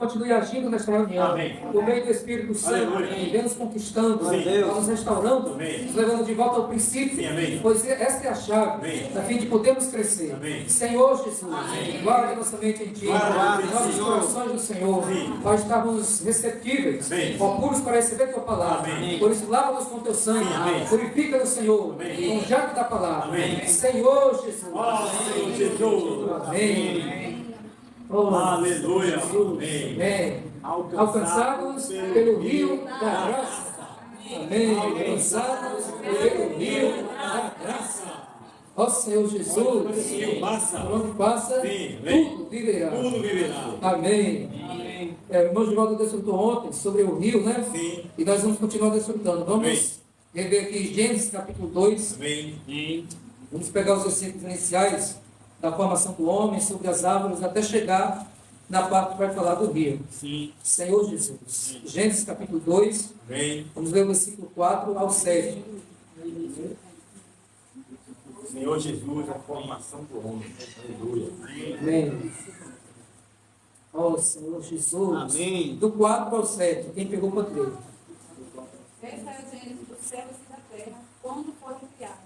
continue agindo nesta reunião. Amém. Por meio do Espírito Santo, vem nos conquistando, nos restaurando, Amém. nos levando de volta ao princípio, Sim, amém. pois esta é a chave, a fim de podermos crescer. Amém. Senhor Jesus, guarda nossa mente em Ti, Guarda, nossos Senhor. corações do Senhor, Sim. para estarmos receptíveis, Amém. puros para receber Tua palavra. Amém. Por isso, lava-nos com Teu sangue, Sim, amém. purifica-nos, Senhor, Amém. com o jato da palavra. Amém. Senhor Jesus. Ó Senhor Jesus. Amém. Oh, Aleluia. Jesus. Amém. Amém. Alcançados pelo rio da graça. Amém. Alcançados pelo rio da graça. Ó Senhor Jesus, por onde passa, Sim, tudo viverá. Tudo viverá. Amém. O irmão Givaldo desfrutou ontem sobre o rio, né? Sim. E nós vamos continuar desfrutando. Vamos Amém. rever aqui Gênesis capítulo 2. Amém. Vamos pegar os versículos iniciais da formação do homem, sobre as árvores, até chegar na parte que vai falar do rio. Sim. Senhor Jesus. Gênesis capítulo 2, Amém. vamos ler o versículo 4 ao 7. Senhor Jesus, a formação do homem. Aleluia. Amém. Ó Senhor Jesus. Amém. Do 4 ao 7. Quem pegou pode ler. Esta é a gênese dos céus e da terra, quando foram criados,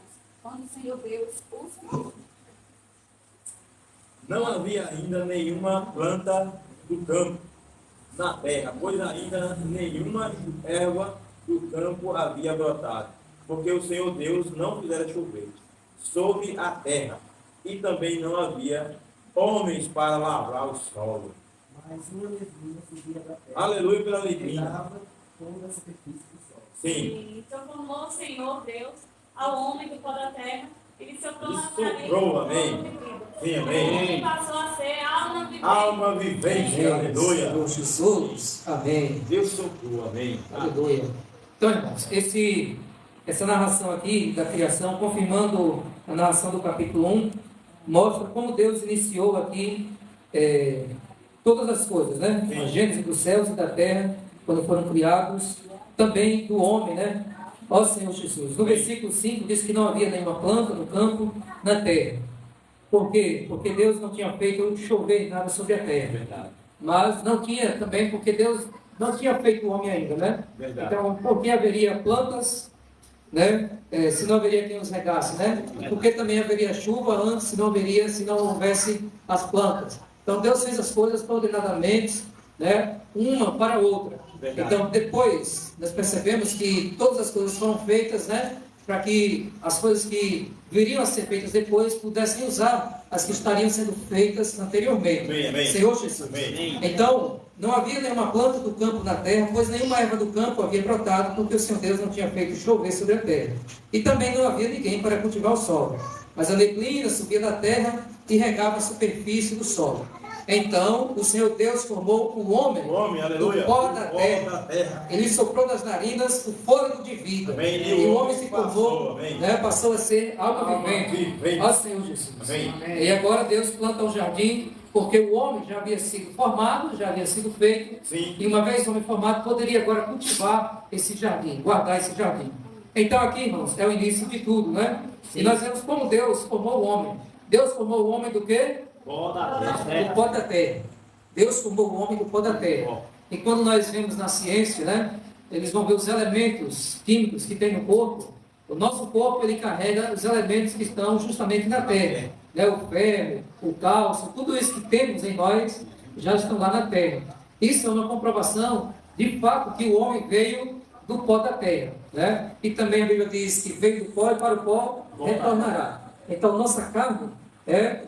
quando o Senhor Deus os criou. Não havia ainda nenhuma planta do campo na terra, pois ainda nenhuma erva do campo havia brotado, porque o Senhor Deus não fizera chover sobre a terra, e também não havia homens para lavrar o solo. Mas uma neblina subia da terra. Aleluia pela alegria. Pegava toda a superfície do solo. Sim. Então formou o Senhor Deus ao homem do pó da terra e lhe soprou Lhe na soprou, nariz amém. o vida. Sim, O amém. homem passou a ser alma vivente. Alma vivente, aleluia. Senhor Jesus. Amém. Deus soprou, amém. Aleluia. Então, irmãos, essa narração aqui da criação, confirmando a narração do capítulo 1, mostra como Deus iniciou aqui todas as coisas, né? Sim. A gênese dos céus e da terra, quando foram criados, também do homem, né? Ó Senhor Jesus. No versículo 5 diz que não havia nenhuma planta no campo, na terra. Por quê? Porque Deus não tinha feito chover nada sobre a terra. Verdade. Mas não tinha também, porque Deus não tinha feito o homem ainda, né? Verdade. Então, por que haveria plantas, né? Se não haveria quem os regasse, né? Porque também haveria chuva antes, se não houvesse as plantas. Então, Deus fez as coisas coordenadamente, né? Uma para a outra. Verdade. Então, depois, nós percebemos que todas as coisas foram feitas, né? Para que as coisas que viriam a ser feitas depois pudessem usar as que estariam sendo feitas anteriormente. Amém, amém. Senhor Jesus. Amém. Então, não havia nenhuma planta do campo na terra, pois nenhuma erva do campo havia brotado, porque o Senhor Deus não tinha feito chover sobre a terra. E também não havia ninguém para cultivar o solo. Mas a neblina subia da terra e regava a superfície do solo. Então, o Senhor Deus formou o homem, O homem, aleluia. do pó da Do pó terra. da terra. Ele soprou nas narinas o fôlego de vida. Amém. E o homem se passou, formou, amém. né, passou a ser alma Alma vivente. vivente. Ó Senhor Jesus. Amém. E agora Deus planta um jardim, porque o homem já havia sido formado, já havia sido feito. Sim. E uma vez o homem formado, poderia agora cultivar esse jardim, guardar esse jardim. Então aqui, irmãos, é o início de tudo, né? Sim. E nós vemos como Deus formou o homem. Deus formou o homem do quê? Pó da Do pó da terra. Deus formou o homem do pó da terra. E quando nós vemos na ciência, né, eles vão ver os elementos químicos que tem no corpo. O nosso corpo, ele carrega os elementos que estão justamente na terra. Né, o ferro, o cálcio, tudo isso que temos em nós já estão lá na terra. Isso é uma comprovação de fato que o homem veio do pó da terra. Né? E também a Bíblia diz que veio do pó e para o pó retornará. Então nossa carne,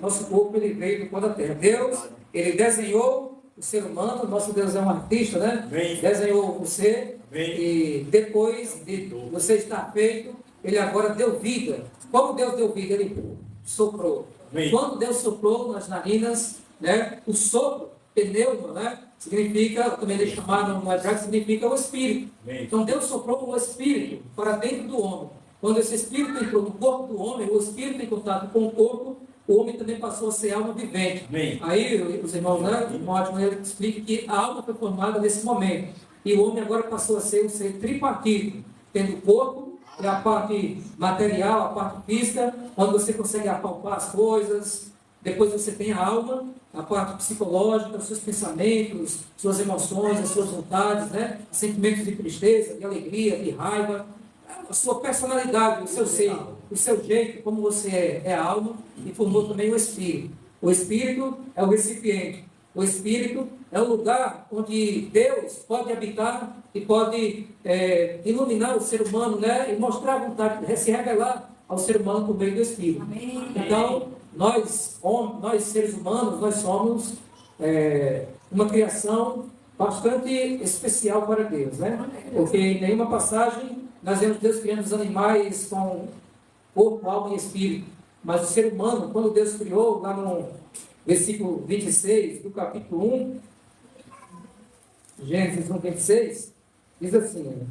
nosso corpo, ele veio do pó da terra. Deus, ele desenhou o ser humano, nosso Deus é um artista, né? Bem. Desenhou você, Bem. e depois de você estar feito, ele agora deu vida. Como Deus deu vida? Ele soprou. Bem. Quando Deus soprou nas narinas, né? O sopro, pneuma, né? Significa, também ele chamado no hebraico, significa o espírito. Bem. Então Deus soprou o espírito para dentro do homem. Quando esse espírito entrou no corpo do homem, o espírito em contato com o corpo, o homem também passou a ser alma vivente. Bem. Aí os irmãos, né, o irmão Adman, ele explica que a alma foi formada nesse momento. E o homem agora passou a ser um ser tripartite, tendo o corpo, a parte material, a parte física, onde você consegue apalpar as coisas. Depois você tem a alma a parte psicológica, os seus pensamentos, suas emoções, as suas vontades, né? Sentimentos de tristeza, de alegria, de raiva, a sua personalidade, o seu ser, o seu jeito, como você é a alma, e formou também o espírito. O espírito é o recipiente. O espírito é o lugar onde Deus pode habitar e pode iluminar o ser humano, né? E mostrar a vontade, se revelar ao ser humano por meio do espírito. Amém. Então, nós seres humanos, nós somos uma criação bastante especial para Deus, né? Porque em nenhuma passagem nós vemos Deus criando os animais com corpo, alma e espírito. Mas o ser humano, quando Deus criou, lá no versículo 26 do capítulo 1, Gênesis 1, 26, diz assim: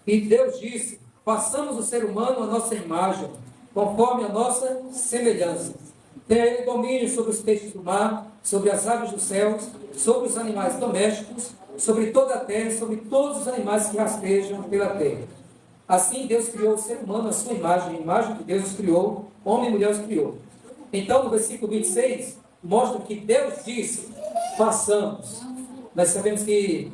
e Deus disse: façamos o ser humano a nossa imagem, conforme a nossa semelhança. Tenha ele domínio sobre os peixes do mar, sobre as aves dos céus, sobre os animais domésticos, sobre toda a terra, sobre todos os animais que rastejam pela terra. Assim Deus criou o ser humano à sua imagem, a imagem que Deus os criou, homem e mulher os criou. Então, no versículo 26, mostra que Deus disse: façamos. Nós sabemos que,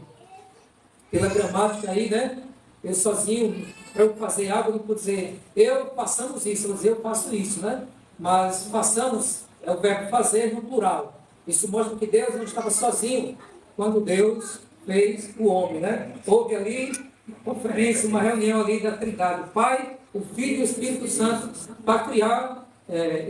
pela gramática aí, né? Eu sozinho, para eu fazer algo, eu não vou dizer, façamos isso, eu vou dizer, eu faço isso, né? Mas façamos é o verbo fazer no plural. Isso mostra que Deus não estava sozinho quando Deus fez o homem, né? Houve ali conferência, uma reunião ali da Trindade, o Pai, o Filho e o Espírito Santo, para criar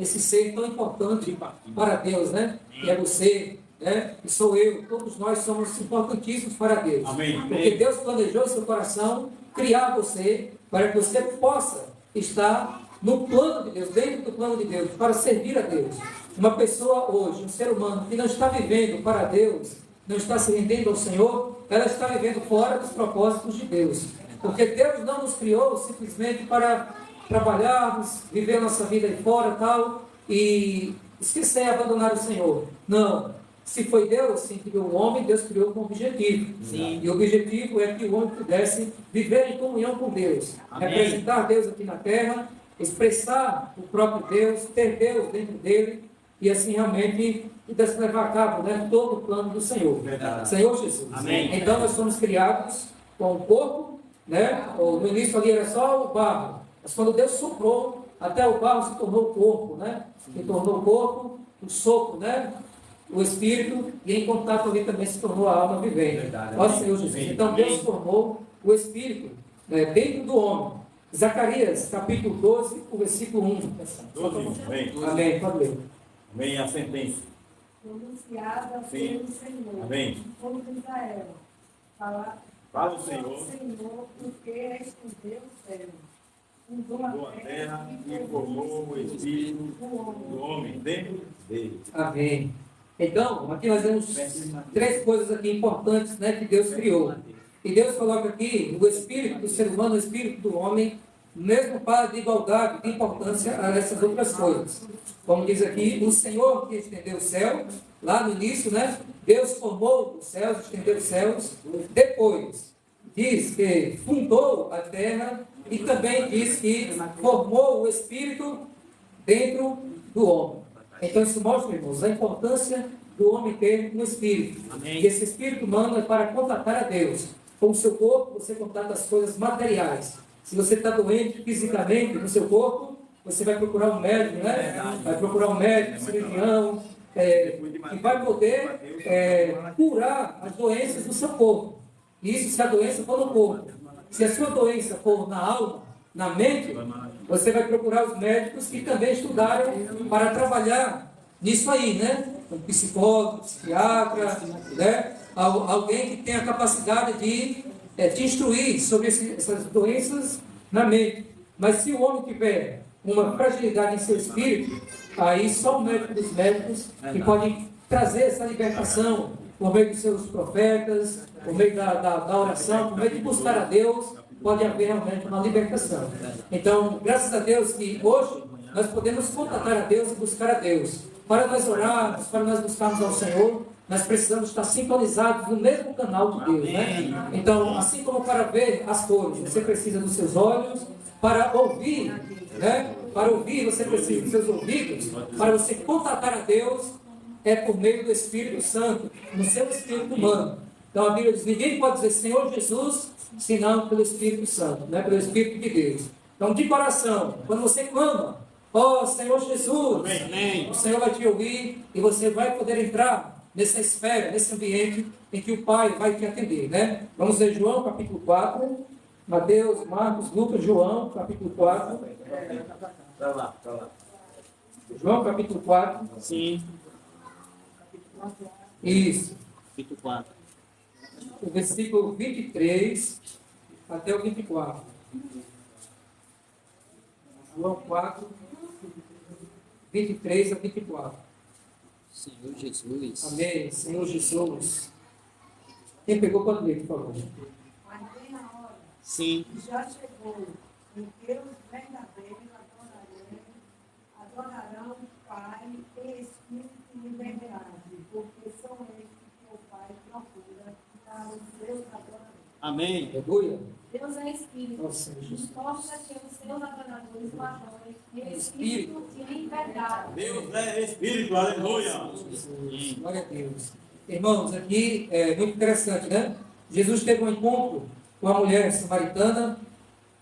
esse ser tão importante para Deus, né? Que é você, né? E sou eu, todos nós somos importantíssimos para Deus. Amém. Porque Deus planejou em seu coração criar você para que você possa estar no plano de Deus, dentro do plano de Deus, para servir a Deus. Uma pessoa hoje, um ser humano que não está vivendo para Deus, não está se rendendo ao Senhor, ela está vivendo fora dos propósitos de Deus. Porque Deus não nos criou simplesmente para trabalharmos, viver a nossa vida aí fora e tal, e esquecer e abandonar o Senhor. Não. Se foi Deus que criou o homem, Deus criou com objetivo. Sim. E o objetivo é que o homem pudesse viver em comunhão com Deus. Amém. Representar Deus aqui na terra, expressar o próprio Deus, ter Deus dentro dele, e assim realmente pudesse levar a cabo, né, todo o plano do Senhor. Verdade. Senhor Jesus. Amém. Então nós somos criados com o corpo, né? No início ali era só o barro, mas quando Deus soprou, até o barro se tornou o corpo, né? Se tornou o corpo, o sopro, né? O espírito, e em contato ali também se tornou a alma vivente. Verdade. Ó Senhor Jesus. Amém. Então Deus formou o espírito, né, dentro do homem. Zacarias, capítulo 12, o versículo 1. 12, amém. Amém, pode ler. Amém, a sentença. Pronunciada Sim. pelo Senhor. Amém. Povo de Israel. Fala Fala o Senhor, Senhor, porque estendeu o céu. Fundou fundou a terra e formou o espírito do homem dentro dele. Amém. Então, aqui nós temos três coisas aqui importantes, né, que Deus criou. E Deus coloca aqui o espírito do ser humano, o espírito do homem, mesmo para de igualdade, de importância a essas outras coisas. Como diz aqui, o Senhor que estendeu o céu, lá no início, né? Deus formou os céus, estendeu os céus. Depois, diz que fundou a terra e também diz que formou o espírito dentro do homem. Então isso mostra, irmãos, a importância do homem ter um espírito. Amém. E esse espírito humano é para contatar a Deus. Com o seu corpo, você contata as coisas materiais. Se você está doente fisicamente no seu corpo, você vai procurar um médico, né? Vai procurar um médico, um cirurgião, que vai poder curar as doenças do seu corpo. Isso se a doença for no corpo. Se a sua doença for na alma, na mente, você vai procurar os médicos que também estudaram para trabalhar nisso aí, né? Um psicólogo, psiquiatra, né? Alguém que tem a capacidade de te instruir sobre essas doenças na mente. Mas se o homem tiver uma fragilidade em seu espírito, aí só o médico dos médicos que pode trazer essa libertação por meio dos seus profetas, por meio da oração, por meio de buscar a Deus, pode haver realmente uma libertação. Então, graças a Deus que hoje nós podemos contatar a Deus e buscar a Deus. Para nós orarmos, para nós buscarmos ao Senhor, nós precisamos estar sintonizados no mesmo canal de Deus, né? Então, assim como para ver as cores, você precisa dos seus olhos, para ouvir, né? Para ouvir, você precisa dos seus ouvidos, para você contatar a Deus, é por meio do Espírito Santo, no seu espírito humano. Então a Bíblia diz, ninguém pode dizer Senhor Jesus, senão pelo Espírito Santo, né? Pelo Espírito de Deus. Então, de coração, quando você clama, ó Senhor Jesus, Amém. o Senhor vai te ouvir e você vai poder entrar nessa esfera, nesse ambiente em que o Pai vai te atender, né? Vamos ler João capítulo 4, Mateus, Marcos, Lucas, João capítulo 4. Tá lá. João capítulo 4. Sim, Isso. capítulo 4. O versículo 23 até o 24. João 4, 23 a 24. Senhor Jesus. Amém. Senhor Jesus. Quem pegou, pode ler, por favor. Mas vem a hora, Sim, e já chegou, em que os verdadeiros adorarão o Pai em espírito e em verdade, porque são estes que o Pai procura para os seus adoradores. amém. Aleluia. Deus é espírito. Nossa, Jesus. Importa que os seus adoradores o adorem em espírito e em verdade. Deus é Espírito, aleluia. Glória a Deus. Irmãos, aqui é muito interessante, né? Jesus teve um encontro com uma mulher samaritana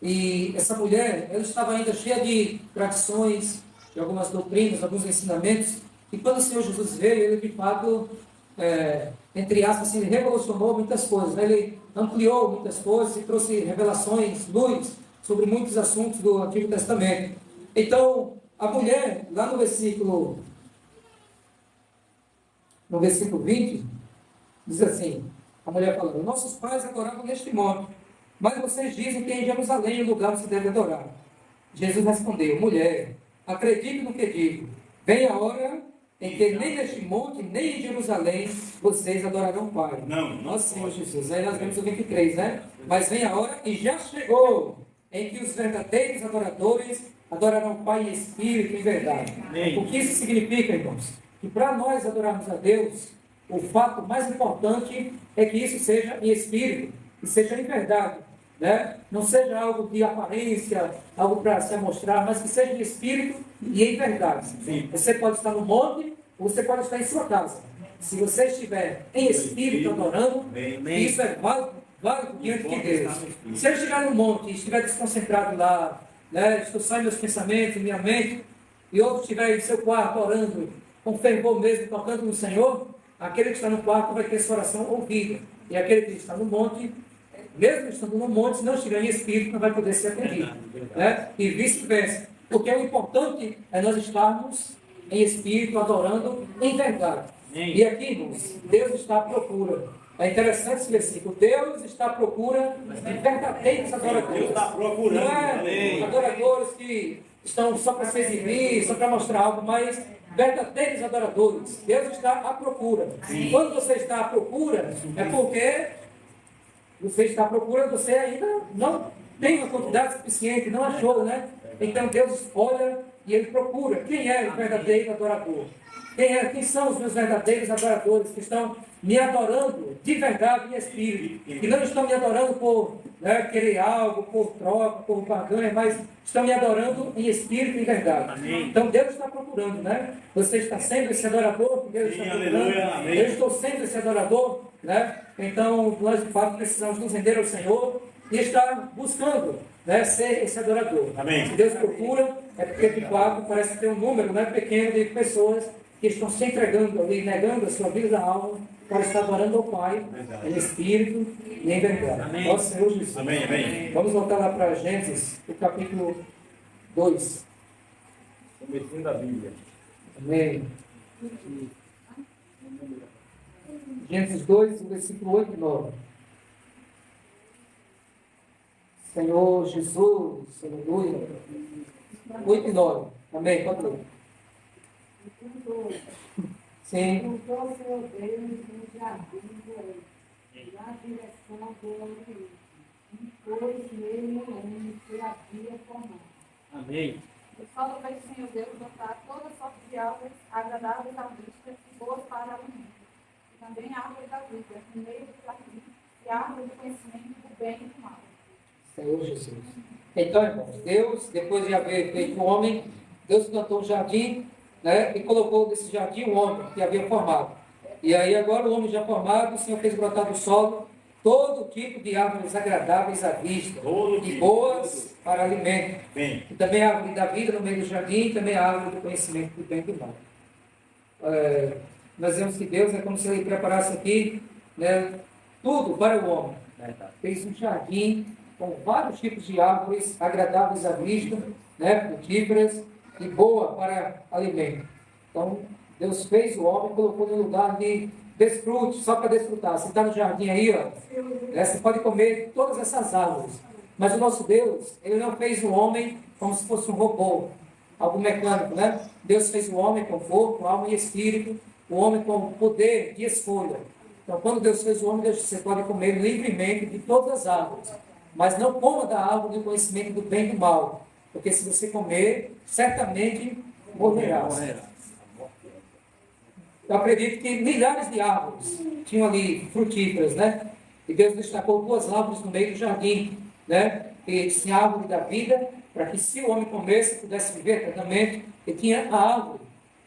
e essa mulher, ela estava ainda cheia de tradições, de algumas doutrinas, alguns ensinamentos, e quando o Senhor Jesus veio, ele de fato, entre aspas, assim, ele revolucionou muitas coisas, né? Ele ampliou muitas coisas e trouxe revelações, luz sobre muitos assuntos do Antigo Testamento. Então, a mulher, lá no versículo 20, diz assim, a mulher falando, nossos pais adoravam neste monte, mas vocês dizem que é em Jerusalém o lugar onde se deve adorar. Jesus respondeu, mulher, acredite no que digo, vem a hora em que nem neste monte, nem em Jerusalém, vocês adorarão o Pai. Não. Nosso Senhor Jesus. Aí nós vemos o 23, né? Mas vem a hora, e já chegou, em que os verdadeiros adoradores adorarão o Pai em espírito e em verdade. Amém. O que isso significa, irmãos? Que para nós adorarmos a Deus, o fato mais importante é que isso seja em espírito e seja em verdade, né? Não seja algo de aparência, algo para se mostrar, mas que seja em espírito e em verdade. Sim. Você pode estar no monte ou você pode estar em sua casa. Se você estiver em espírito adorando, Amém. isso é válido diante de Deus. Se eu estiver no monte e estiver desconcentrado lá, né, estou só em meus pensamentos, em minha mente, e outro estiver em seu quarto orando, com fervor mesmo, tocando no Senhor, aquele que está no quarto vai ter sua oração ouvida. E aquele que está no monte, mesmo estando no monte, se não estiver em espírito, não vai poder ser atendido. Né? E vice-versa. Porque o importante é nós estarmos em espírito, adorando em verdade. E aqui, irmãos, Deus está à procura. É interessante esse versículo. Deus está à procura de verdadeiros adoradores. Deus está procurando. Não é Amém. adoradores que estão só para se exibir, só para mostrar algo, mas verdadeiros adoradores. Deus está à procura. Quando você está à procura, é porque você está à procura, você ainda não tem uma quantidade suficiente, não achou, né? Então Deus olha e Ele procura. Quem é o verdadeiro adorador? Quem são os meus verdadeiros adoradores que estão me adorando de verdade em espírito? Que não estão me adorando por querer algo, por troca, por barganha, mas estão me adorando em espírito e em verdade. Amém. Então Deus está procurando, né? Você está sendo esse adorador que Deus está procurando. Aleluia, amém. Eu estou sendo esse adorador, né? Então nós de fato precisamos nos render ao Senhor e estar buscando, né, ser esse adorador. Amém. Se Deus procura, é porque de fato parece ter um número, né, pequeno de pessoas que estão se entregando ali, negando a sua vida da alma para estar adorando ao Pai em espírito e em verdade. Amém. Nosso Senhor Jesus. Amém, amém. Vamos voltar lá para Gênesis, o capítulo 2. Comecinho da Bíblia. Amém. Gênesis 2, o versículo 8 e 9. Senhor Jesus, aleluia. 8 e 9. Amém. Pode ler. Sim. Juntou o Senhor Deus no jardim do Éden, na direção do Oriente, e pôs nele o homem que havia formado. Amém. O sol fez o Senhor Deus botar toda sorte de árvores agradáveis à vista e boas para o mundo. E também a árvore da vida, no meio do jardim, e a árvore do conhecimento do bem e do mal. Senhor Jesus. Então, irmãos, Deus, depois de haver feito o homem, Deus plantou um jardim né, e colocou nesse jardim o homem que havia formado. E aí agora o homem já formado, o Senhor fez brotar do solo todo tipo de árvores agradáveis à vista e boas para alimento. Bem, E também a árvore da vida no meio do jardim, e também a árvore do conhecimento do bem e do mal. Nós vemos que Deus é como se Ele preparasse aqui, né, tudo para o homem. Fez um jardim com vários tipos de árvores agradáveis à vista, né, frutíferas e boa para alimento. Então, Deus fez o homem e colocou no lugar de desfrute, só para desfrutar. Você está no jardim aí, ó, né, você pode comer todas essas árvores. Mas o nosso Deus, Ele não fez o homem como se fosse um robô, algo mecânico, né? Deus fez o homem com corpo, alma e espírito, o homem com poder de escolha. Então, quando Deus fez o homem, Deus disse, você pode comer livremente de todas as árvores, mas não coma da árvore do conhecimento do bem e do mal, porque se você comer, certamente morrerás. Eu acredito que milhares de árvores tinham ali frutíferas, né? E Deus destacou 2 árvores no meio do jardim, né? E tinha a árvore da vida, para que se o homem comesse, pudesse viver eternamente. E tinha a árvore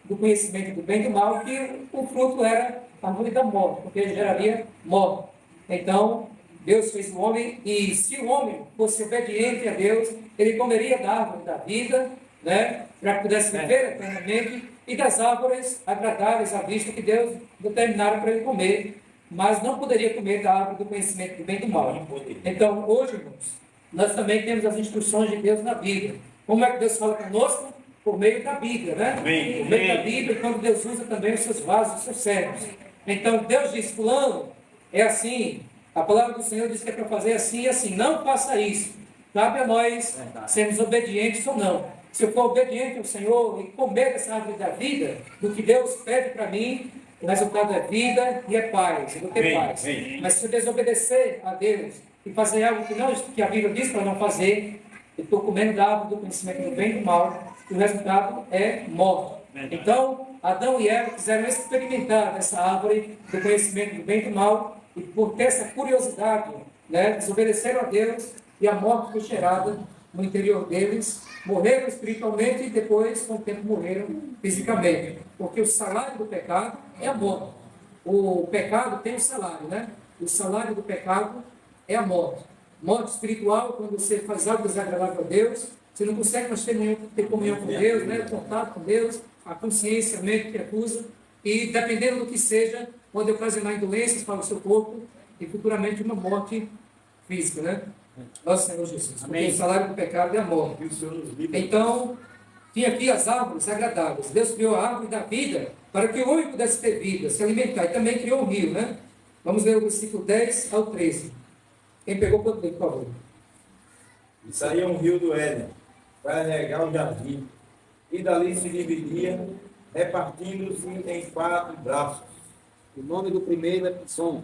do conhecimento do bem e do mal, que o fruto era a árvore da morte, porque ele geraria morte. Então, Deus fez o homem, e se o homem fosse obediente a Deus, ele comeria da árvore da vida, né? Para que pudesse viver eternamente, e das árvores agradáveis à vista que Deus determinaram para ele comer, mas não poderia comer da árvore do conhecimento do bem e do mal. Então, hoje, irmãos, nós também temos as instruções de Deus na Bíblia. Como é que Deus fala conosco? Por meio da Bíblia, né? Amém. Por meio da Bíblia, quando Deus usa também os seus vasos, os seus servos. Então, Deus diz, fulano, é assim. A palavra do Senhor diz que é para fazer assim e assim. Não faça isso. Cabe a nós sermos obedientes ou não. Se eu for obediente ao Senhor e comer dessa árvore da vida, do que Deus pede para mim, o resultado é vida e é paz. Eu vou ter paz. Mas se eu desobedecer a Deus e fazer algo que a Bíblia diz para não fazer, eu estou comendo da árvore do conhecimento do bem e do mal, e o resultado é morte. Então, Adão e Eva quiseram experimentar dessa árvore do conhecimento do bem e do mal, e por ter essa curiosidade, né, desobedeceram a Deus, e a morte foi gerada no interior deles, morreram espiritualmente e depois, com o tempo, morreram fisicamente. Porque o salário do pecado é a morte. O pecado tem um salário, né? O salário do pecado é a morte. Morte espiritual, quando você faz algo desagradável a Deus, você não consegue mais ter comunhão com Deus, né? Contato com Deus, a consciência, a mente que acusa, e dependendo do que seja, pode ocasionar doenças para o seu corpo e futuramente uma morte física, né? Nosso Senhor Jesus. Porque o salário do pecado é a morte. Então, tinha aqui as árvores agradáveis. Deus criou a árvore da vida para que o homem pudesse ter vida, se alimentar. E também criou um rio, né? Vamos ler o versículo 10 ao 13. Quem pegou, pode ler, por favor. E saía um rio do Éden para regar o jardim, e dali se dividia, repartindo-se em 4 braços. O nome do primeiro é Pisson.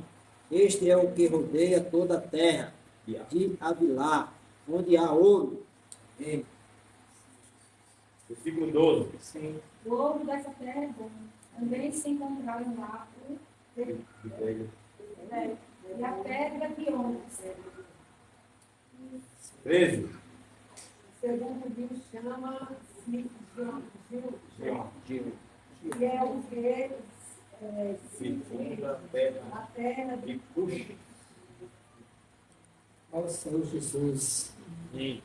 Este é o que rodeia toda a terra de Avilá, onde há ouro. Versículo 12. Sim. O ouro dessa terra é bom. Também se encontraram lá o e a pedra de ônix. 13. Segundo Deus chama Gil. que é o que Segunda pedra a terra de Cush. Nosso Senhor Jesus. Amém.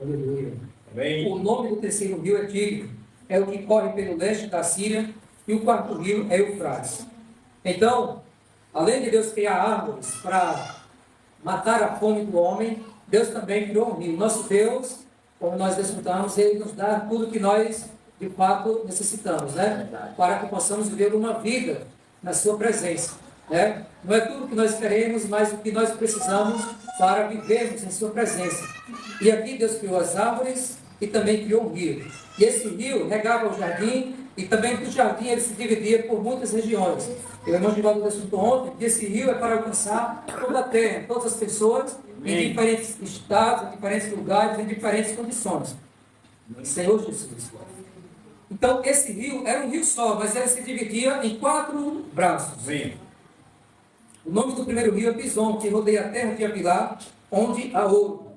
Aleluia. Amém. O nome do terceiro rio é Tigre, é o que corre pelo leste da Síria, e o 4º rio é Eufrates. Então, além de Deus criar árvores para matar a fome do homem, Deus também criou um rio. Nosso Deus, como nós desfrutamos, Ele nos dá tudo que nós, de fato, necessitamos, né? Para que possamos viver uma vida na Sua presença, né? Não é tudo que nós queremos, mas o que nós precisamos para vivermos em Sua presença. E aqui Deus criou as árvores e também criou um rio. E esse rio regava o jardim, e também do jardim ele se dividia por muitas regiões. O irmão Givaldo desfrutou ontem que esse rio é para alcançar toda a terra, todas as pessoas, em diferentes estados, em diferentes lugares, em diferentes condições. Senhor Jesus. Então, esse rio era um rio só, mas ele se dividia em 4 braços. Sim. O nome do primeiro rio é Pison, que rodeia a terra de Avilá, onde há ouro.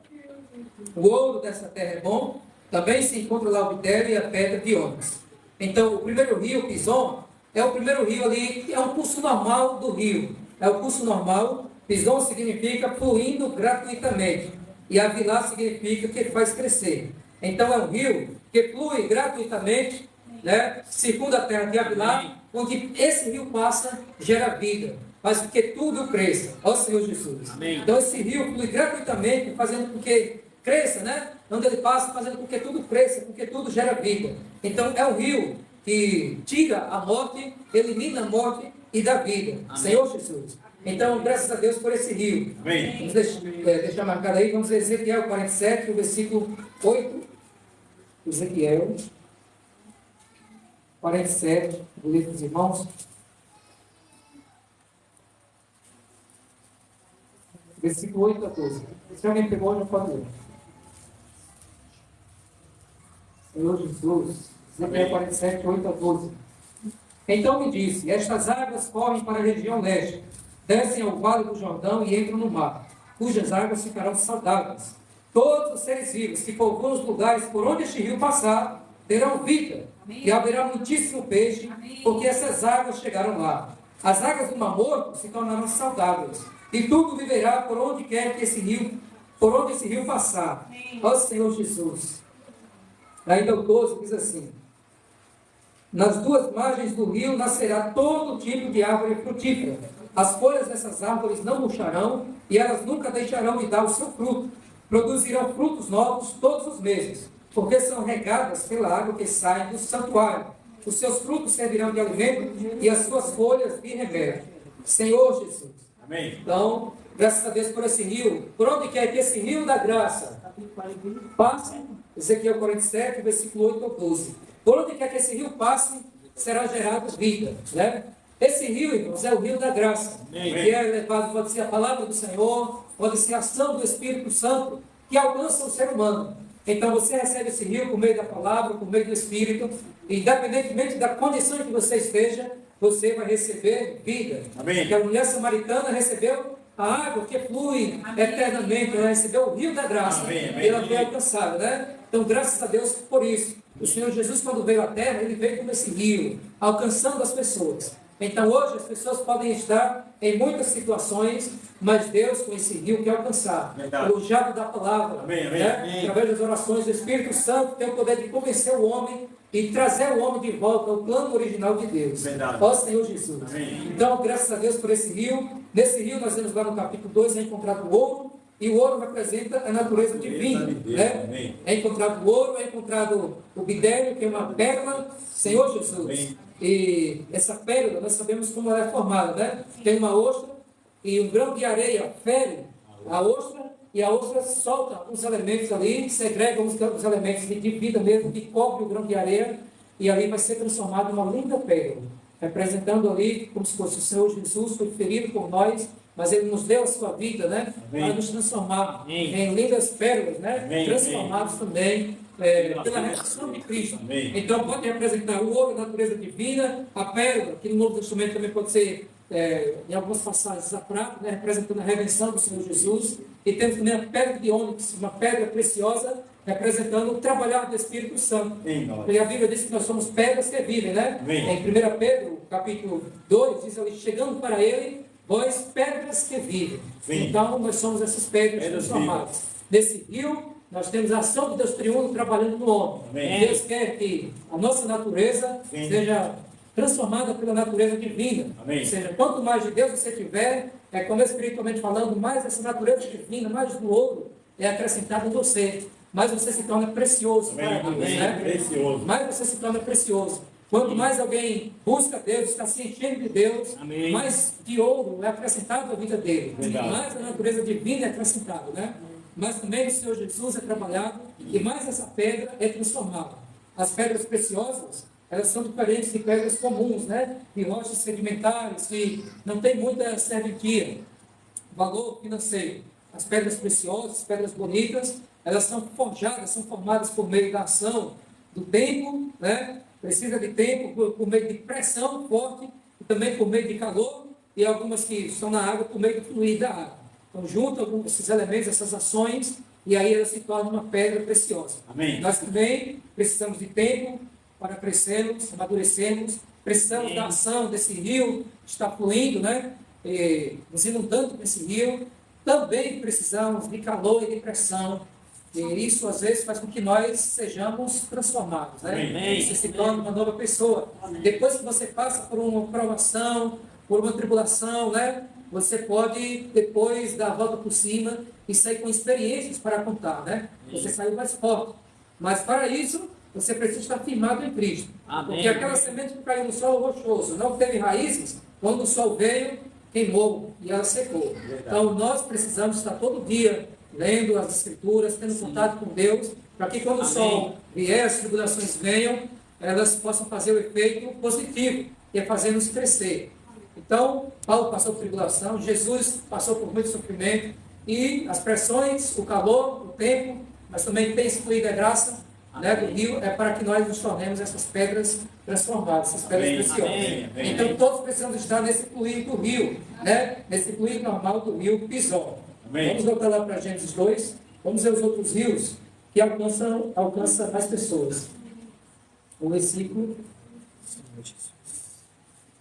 O ouro dessa terra é bom, também se encontra lá o vidério e a pedra de ônix. Então, o primeiro rio, Pison, é o primeiro rio ali, é um curso normal do rio. É o curso normal. Pison significa fluindo gratuitamente. E Avilá significa que faz crescer. Então, é um rio que flui gratuitamente, né? Circunda a terra de Avilá, onde esse rio passa, gera vida, faz com que tudo cresça. Ó Senhor Jesus. Amém. Então, esse rio flui gratuitamente, fazendo com que cresça, né? Onde ele passa, fazendo com que tudo cresça, com que tudo gera vida. Então, é um rio que tira a morte, elimina a morte e dá vida. Amém. Senhor Jesus. Então, graças a Deus por esse rio. Amém. Vamos deixar marcado aí, vamos ler Ezequiel 47, o versículo 8. Ezequiel 47, do livro dos irmãos. Versículo 8 a 12. Se alguém pegou, já pode ler. Senhor Jesus. Ezequiel 47, 8 a 12. Então me disse: estas águas correm para a região leste, descem ao vale do Jordão e entram no mar, cujas águas ficarão saudáveis. Todos os seres vivos que povoam os lugares por onde este rio passar terão vida, e haverá muitíssimo peixe, porque essas águas chegaram lá. As águas do Mar Morto se tornarão saudáveis, e tudo viverá por onde quer que esse rio passar. Ó Senhor Jesus. Ainda o 12 diz assim: nas duas margens do rio nascerá todo tipo de árvore frutífera. As folhas dessas árvores não murcharão, e elas nunca deixarão de dar o seu fruto. Produzirão frutos novos todos os meses, porque são regadas pela água que sai do santuário. Os seus frutos servirão de alimento e as suas folhas de remédio. Senhor Jesus. Amém. Então, graças a Deus por esse rio. Por onde quer que esse rio da graça passe, Ezequiel 47, versículo 8 ao 12. Por onde quer que esse rio passe, será gerada vida, né? Esse rio, irmãos, é o rio da graça. Amém. Que é levado, pode ser a palavra do Senhor, pode ser a ação do Espírito Santo, que alcança o ser humano. Então você recebe esse rio por meio da palavra, por meio do Espírito, e independentemente da condição em que você esteja, você vai receber vida. Amém. Porque a mulher samaritana recebeu a água que flui eternamente, ela recebeu o rio da graça, Amém, amém, e ela foi amém. alcançada, né? Então, graças a Deus por isso. O Senhor Jesus, quando veio à terra, ele veio como esse rio, alcançando as pessoas. Então, hoje, as pessoas podem estar em muitas situações, mas Deus, com esse rio, quer alcançar. Verdade. O jato da palavra, Amém, amém, né? amém. Através das orações do Espírito Santo, tem o poder de convencer o homem e trazer o homem de volta ao plano original de Deus. Verdade. Ó Senhor Jesus. Amém. Então, graças a Deus por esse rio. Nesse rio, nós vemos lá no capítulo 2, é encontrado o ouro, e o ouro representa a natureza divina. de Deus, Né? amém. É encontrado o ouro, é encontrado o bidélio, que é uma pérola, Senhor Jesus. Amém. E essa pérola, nós sabemos como ela é formada, né? Tem uma ostra, e um grão de areia fere a ostra, e a ostra solta os elementos ali, segrega os elementos de vida mesmo, que cobre o grão de areia, e ali vai ser transformado em uma linda pérola, representando ali como se fosse o Senhor Jesus, foi ferido por nós, mas Ele nos deu a sua vida, né? Amém. Para nos transformar Amém. em lindas pérolas, né? Amém. Transformados também pela redenção de Cristo. Amém. Então pode representar o ouro, a natureza divina, a pérola, que no Novo Testamento também pode ser, em algumas passagens, a prata, né? Representando a redenção do Senhor Jesus. E temos também a pedra de ônix, uma pedra preciosa, representando o trabalhar do Espírito Santo. Em nós. Porque a Bíblia diz que nós somos pedras que vivem, né? Amém. Em 1 Pedro, capítulo 2, diz ali, chegando para ele, vós pedras que vivem. Sim. Então, nós somos essas pedras Pedras transformadas. Nesse rio, nós temos a ação de Deus triuno trabalhando no homem. Amém. Deus quer que a nossa natureza Sim. seja transformada pela natureza divina. Amém. Ou seja, quanto mais de Deus você tiver, como espiritualmente falando, mais essa natureza divina, mais do ouro é acrescentado em você. Mais você se torna precioso Amém. para Deus. Amém. Né? Precioso. Mais você se torna precioso. Quanto mais alguém busca Deus, está se enchendo de Deus, Amém. mais de ouro é acrescentado à vida dele. Verdade. Mais a natureza divina é acrescentada, né? Mas também o Senhor Jesus é trabalhado e mais essa pedra é transformada. As pedras preciosas, elas são diferentes de pedras comuns, né? De rochas sedimentares que não tem muita serventia, valor financeiro. As pedras preciosas, as pedras bonitas, elas são forjadas, são formadas por meio da ação do tempo, né? Precisa de tempo, por meio de pressão forte, e também por meio de calor, e algumas que estão na água por meio do fluir da água. Então, juntam esses elementos, essas ações, e aí ela se torna uma pedra preciosa. Amém. Nós também precisamos de tempo, para crescermos, amadurecermos. Precisamos da ação desse rio que está fluindo, né? E nos inundando com esse rio. Também precisamos de calor e de pressão. E isso, às vezes, faz com que nós sejamos transformados, né? Amém. Você se torna uma nova pessoa. Depois que você passa por uma provação, por uma tribulação, né? Você pode, depois, dar a volta por cima e sair com experiências para contar, né? Você saiu mais forte. Mas, para isso, você precisa estar firmado em Cristo. Amém. Porque aquela semente que caiu no solo rochoso, não teve raízes, quando o sol veio, queimou e ela secou. Então, nós precisamos estar todo dia lendo as Escrituras, tendo contato com Deus, para que quando o sol vier, as tribulações venham, elas possam fazer o efeito positivo, que é fazer-nos crescer. Então, Paulo passou por tribulação, Jesus passou por muito sofrimento, e as pressões, o calor, o tempo, mas também tem excluído a graça, né, do rio, é para que nós nos tornemos essas pedras transformadas, essas pedras Amém, preciosas. amém, amém. Então, todos precisamos estar nesse fluir do rio, né, nesse fluir normal do rio Pison. Amém. Vamos voltar lá para Gênesis 2, vamos ver os outros rios que alcançam mais pessoas. O versículo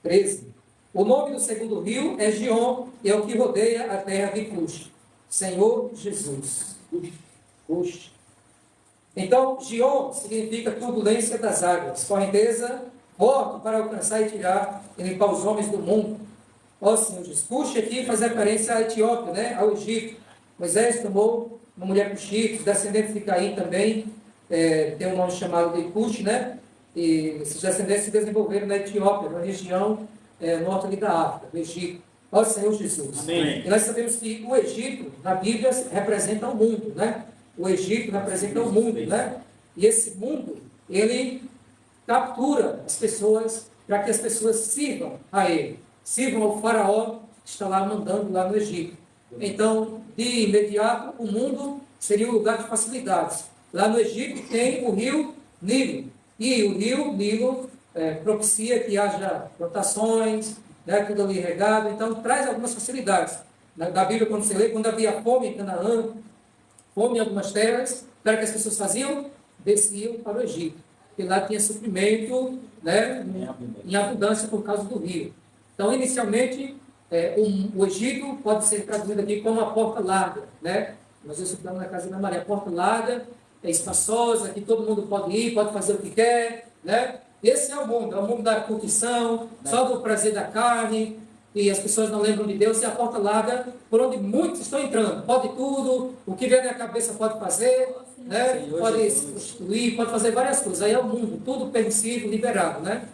13. O nome do segundo rio é Gion, e é o que rodeia a terra de Cush. Senhor Jesus. Cush. Então, Gion significa turbulência das águas, correnteza forte para alcançar e tirar e limpar os homens do mundo. Ó Senhor Jesus. Cush aqui faz referência à Etiópia, né? Ao Egito. Moisés tomou uma mulher cuxita, descendentes de Caim também, tem um nome chamado de Cush, né? E esses descendentes se desenvolveram na Etiópia, na região norte ali da África, do Egito. Ó Senhor Jesus. Amém. E nós sabemos que o Egito, na Bíblia, representa o mundo, né? O Egito representa o mundo, né? E esse mundo, ele captura as pessoas para que as pessoas sirvam a ele, sirvam ao faraó que está lá mandando lá no Egito. Então, de imediato, o mundo seria um lugar de facilidades. Lá no Egito tem o rio Nilo, e o rio Nilo propicia que haja plantações, né, tudo ali regado, então traz algumas facilidades. Na Bíblia, quando você lê, quando havia fome em Canaã, fome em algumas terras, para que as pessoas faziam, desciam para o Egito. E lá tinha suprimento, né, em abundância por causa do rio. Então, inicialmente, o Egito pode ser traduzido aqui como a porta larga, né? Nós estudamos na casa da Maria, a porta larga, é espaçosa, que todo mundo pode ir, pode fazer o que quer, né? Esse é o mundo da curtição, só do prazer da carne, e as pessoas não lembram de Deus, e a porta larga, por onde muitos estão entrando, pode tudo, o que vier na cabeça pode fazer, né? Pode se prostituir, pode fazer várias coisas, aí é o mundo, tudo permitido, liberado, né?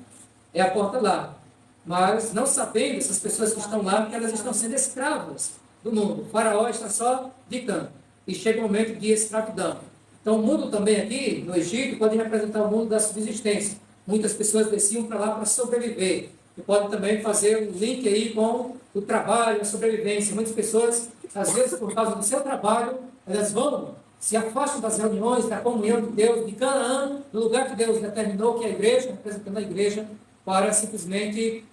É a porta larga. Mas não sabendo, essas pessoas que estão lá, que elas estão sendo escravas do mundo. O faraó está só ditando. E chega o momento de escravidão. Então, o mundo também aqui, no Egito, pode representar o mundo da subsistência. Muitas pessoas desciam para lá para sobreviver. E pode também fazer um link aí com o trabalho, a sobrevivência. Muitas pessoas, às vezes, por causa do seu trabalho, elas vão, se afastam das reuniões, da comunhão de Deus, de Canaã, do lugar que Deus determinou, que é a igreja, representando a igreja, para simplesmente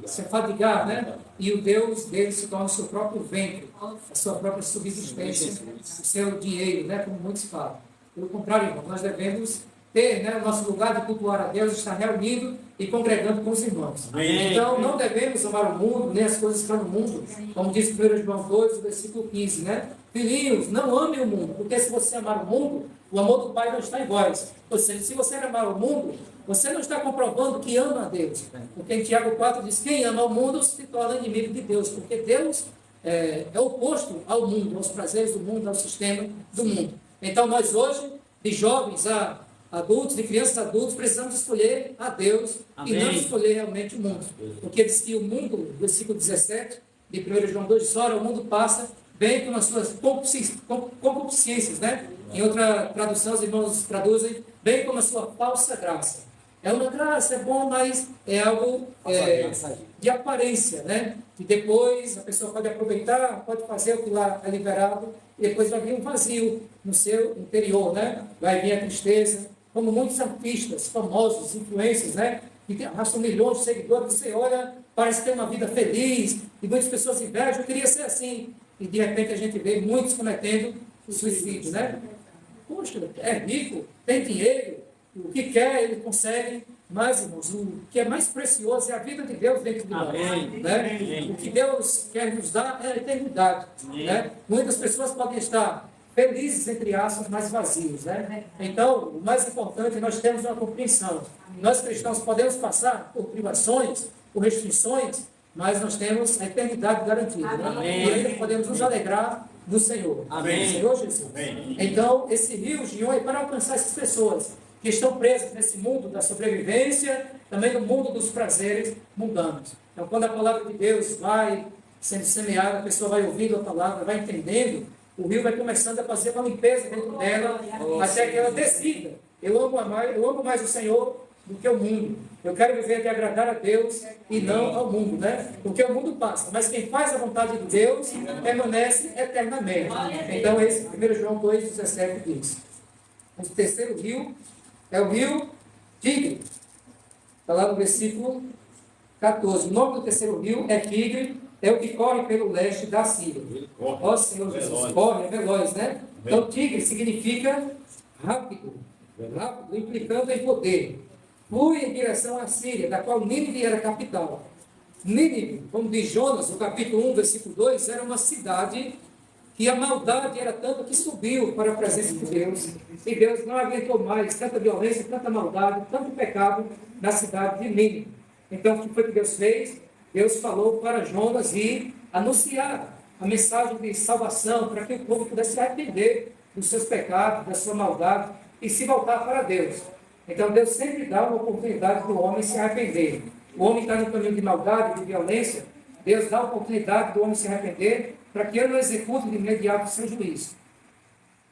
se afadigar, né? E o Deus dele se torna o seu próprio ventre, a sua própria subsistência, o seu dinheiro, né? Como muitos falam. Pelo contrário, irmão, nós devemos ter, né, o nosso lugar de cultuar a Deus, estar reunido e congregando com os irmãos. Amém. Então, não devemos amar o mundo, nem as coisas que estão no mundo, como diz 1 João 2, versículo 15, né? Filhinhos, não amem o mundo, porque se você amar o mundo, o amor do Pai não está em vós. Ou seja, se você amar o mundo, você não está comprovando que ama a Deus. Porque em Tiago 4 diz, quem ama o mundo se torna inimigo de Deus, porque Deus é oposto ao mundo, aos prazeres do mundo, ao sistema do mundo. Então, nós hoje, de jovens a adultos, de crianças a adultos, precisamos escolher a Deus. Amém. E não escolher realmente o mundo. Porque diz que o mundo, versículo 17, de 1 João 2, diz, ora, o mundo passa bem com as suas concupiscências, né? Em outra tradução, os irmãos traduzem, bem como a sua falsa graça. É uma graça, é bom, mas é algo de aparência, né? Que depois a pessoa pode aproveitar, pode fazer o que lá é liberado, e depois vai vir um vazio no seu interior, né? Vai vir a tristeza, como muitos artistas famosos, influencers, né? Que arrastam milhões de seguidores, você olha, parece ter uma vida feliz, e muitas pessoas invejam, eu queria ser assim. E de repente a gente vê muitos cometendo suicídio, né? Poxa, é rico, tem dinheiro, o que quer, ele consegue. Mas, irmãos, o que é mais precioso é a vida de Deus dentro de nós. Amém. Né? O que Deus quer nos dar é a eternidade. Né? Muitas pessoas podem estar felizes, entre aspas, mas vazios. Né? Então, o mais importante é nós termos uma compreensão. Nós cristãos podemos passar por privações, por restrições, mas nós temos a eternidade garantida. Né? E ainda podemos nos alegrar no Senhor. Amém. No Senhor Jesus. Amém. Então, esse rio Gion é para alcançar essas pessoas que estão presas nesse mundo da sobrevivência, também no mundo dos prazeres mundanos. Então, quando a palavra de Deus vai sendo semeada, a pessoa vai ouvindo a palavra, vai entendendo, o rio vai começando a fazer uma limpeza dentro dela, até que ela decida: eu amo mais o Senhor do que o mundo. Eu quero viver de agradar a Deus e não ao mundo, né? Porque o mundo passa, mas quem faz a vontade de Deus permanece eternamente. Então, esse 1 João 2,17 diz. O terceiro rio é o rio Tigre. Está lá no versículo 14. O nome do terceiro rio é Tigre, é o que corre pelo leste da Síria. Ó Senhor Jesus, corre, é veloz, né? Então, Tigre significa rápido, rápido, implicando em poder. Flui em direção à Síria, da qual Nínive era a capital. Nínive, como diz Jonas, no capítulo 1, versículo 2, era uma cidade que a maldade era tanto que subiu para a presença de Deus. E Deus não aguentou mais tanta violência, tanta maldade, tanto pecado na cidade de Nínive. Então, o que foi que Deus fez? Deus falou para Jonas ir anunciar a mensagem de salvação para que o povo pudesse se arrepender dos seus pecados, da sua maldade e se voltar para Deus. Então, Deus sempre dá uma oportunidade para o homem se arrepender. O homem está no caminho de maldade, de violência, Deus dá a oportunidade do homem se arrepender para que ele não execute de imediato o seu juízo.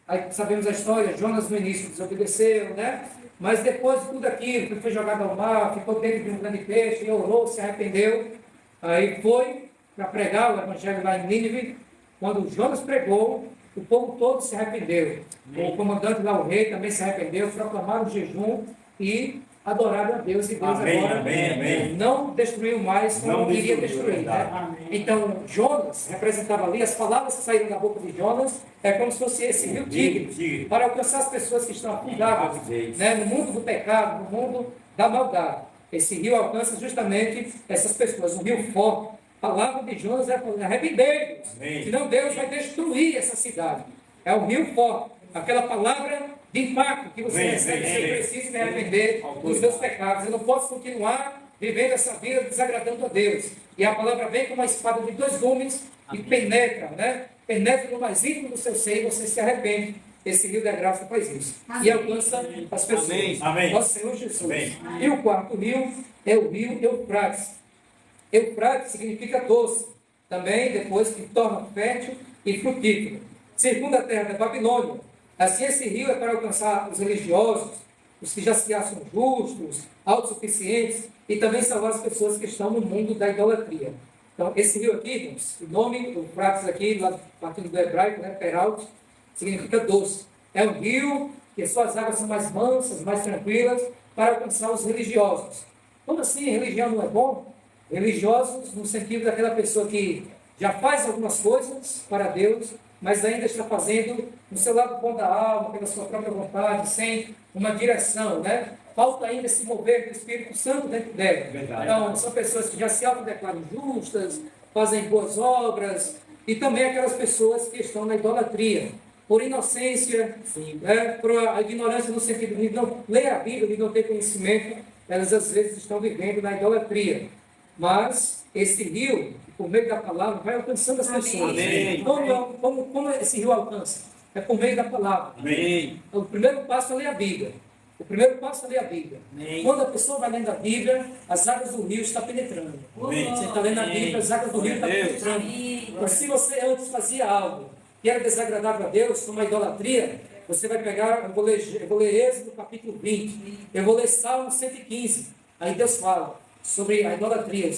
Aí sabemos a história, Jonas no início desobedeceu, né? Mas depois de tudo aquilo, que foi jogado ao mar, ficou dentro de um grande peixe, orou, se arrependeu, aí foi para pregar o evangelho lá em Nínive. Quando Jonas pregou, o povo todo se arrependeu. O comandante lá, o rei, também se arrependeu, proclamaram o jejum e adoraram a Deus. E Deus agora não destruiu mais como queria destruir. Né? Então, Jonas representava ali, as palavras que saíram da boca de Jonas, é como se fosse esse rio Tigre, para alcançar as pessoas que estão afundadas, né, no mundo do pecado, no mundo da maldade. Esse rio alcança justamente essas pessoas, um rio forte. A palavra de Jonas é arrependei-vos, senão Deus vai destruir essa cidade. É um rio forte, aquela palavra de impacto que você recebe, você precisa se arrepender dos seus pecados. Eu não posso continuar vivendo essa vida desagradando a Deus. E a palavra vem com uma espada de 2 gumes e penetra, né? Penetra no mais íntimo do seu ser e você se arrepende. Esse rio da graça faz isso. E alcança as pessoas. Amém. Nosso Senhor Jesus. E o quarto rio é o rio Eufrates. Eufrates significa doce. Também depois que torna fértil e frutífero. Circunda a terra da Babilônia. Assim, esse rio é para alcançar os religiosos, os que já se acham justos, autossuficientes, e também salvar as pessoas que estão no mundo da idolatria. Então, esse rio aqui, irmãos, o nome do Eufrates aqui, lá partindo do hebraico, né, Peralt, significa doce. É um rio que suas águas são mais mansas, mais tranquilas, para alcançar os religiosos. Como assim, religião não é bom? Religiosos no sentido daquela pessoa que já faz algumas coisas para Deus, mas ainda está fazendo no seu lado bom da alma, pela sua própria vontade, sem uma direção, né? Falta ainda se mover do Espírito Santo dentro dela. Então, são pessoas que já se autodeclaram justas, fazem boas obras, e também aquelas pessoas que estão na idolatria, por inocência, né? Por a ignorância no sentido de não ler a Bíblia, de não ter conhecimento, elas às vezes estão vivendo na idolatria. Mas esse rio, por meio da palavra, vai alcançando as pessoas. Como esse rio alcança? É por meio da palavra. Amém. O primeiro passo é ler a Bíblia. O primeiro passo é ler a Bíblia. Amém. Quando a pessoa vai lendo a Bíblia, as águas do rio estão penetrando. Você está lendo a Bíblia, as águas do rio estão penetrando. Então, se você antes fazia algo que era desagradável a Deus, como a idolatria, você vai pegar, eu vou ler Êxodo capítulo 20, eu vou ler Salmo 115. Aí Deus fala sobre a idolatria.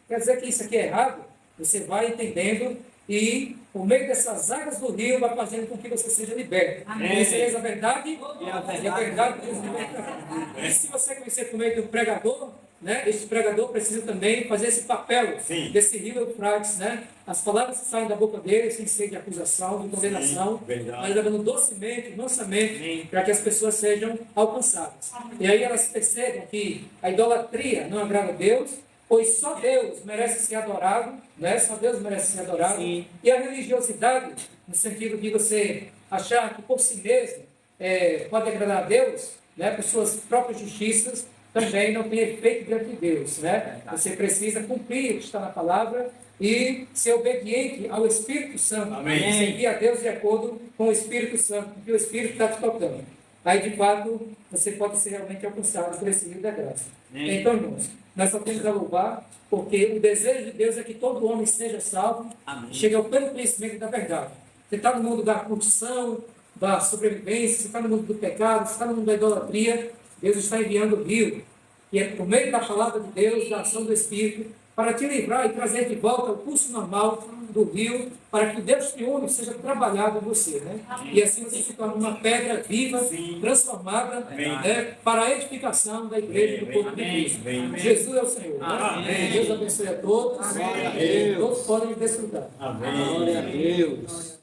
Quer dizer que isso aqui é errado? Você vai entendendo e, por meio dessas águas do rio, vai fazendo com que você seja liberto. Conhecereis a verdade, e a verdade nos libertará. E se você conhecer por meio do pregador, né, este pregador precisa também fazer esse papel Sim. desse rio Eufrates, né? As palavras que saem da boca dele sem ser de acusação, de condenação, Sim, verdade. mas levando docemente, mansamente, para que as pessoas sejam alcançadas. E aí elas percebam que a idolatria não agrada a Deus, pois só Deus merece ser adorado, né? Só Deus merece ser adorado. Sim. E a religiosidade, no sentido de você achar que por si mesmo pode agradar a Deus, né? Por suas próprias justiças, também não tem efeito diante de Deus, né? Você precisa cumprir o que está na palavra e ser obediente ao Espírito Santo. Amém. E servir a Deus de acordo com o Espírito Santo, porque o Espírito está te tocando. Aí, de fato, você pode ser realmente alcançado por esse rio da graça. Amém. Então, irmãos, nós só temos a louvar, porque o desejo de Deus é que todo homem seja salvo, Amém. chegue ao pleno conhecimento da verdade. Você está no mundo da curtição, da sobrevivência, você está no mundo do pecado, você está no mundo da idolatria, Deus está enviando o rio, que é por meio da palavra de Deus, da ação do Espírito, para te livrar e trazer de volta ao curso normal do rio, para que o Deus te une seja trabalhado em você, né? E assim você se torna uma pedra viva, Sim. transformada, Amém. né, para a edificação da igreja do corpo de Amém. Cristo. Amém. Jesus é o Senhor. né? Amém. Deus abençoe a todos. Amém. Todos podem desfrutar. Amém. Glória a Deus.